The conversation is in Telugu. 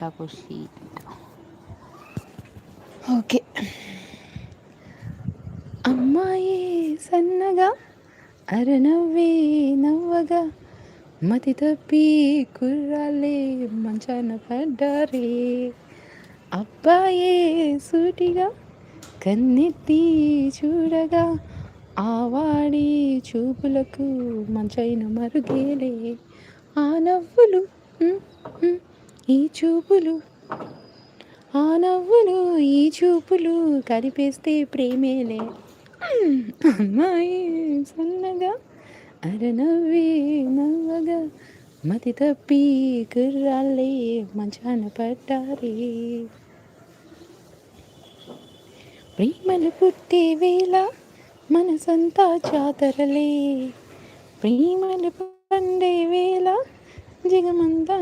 నాకు సీట్. ఓకే. అమ్మాయి సన్నగా అరనవ్వే నవ్వగా మతి తప్పి కుర్రాళ్ళే మంచాన పడ్డారే. అబ్బాయే సూటిగా కన్నెత్తి చూడగా ఆవాడి చూపులకు మంచైన మరుగేలే. ఆ నవ్వులు ఈ చూపులు, ఆ నవ్వులు ఈ చూపులు కలిపేస్తే ప్రేమేలే. అమ్మాయి సన్నగా అరనవ్వే నవ్వగా మతి తప్పి కుర్రాళ్ళే మంచాన పడ్డారే. ప్రేమలు పుట్టే వేళ మనసంతా జాతరలే. ప్రేమలు పండే వేళ జగమంతా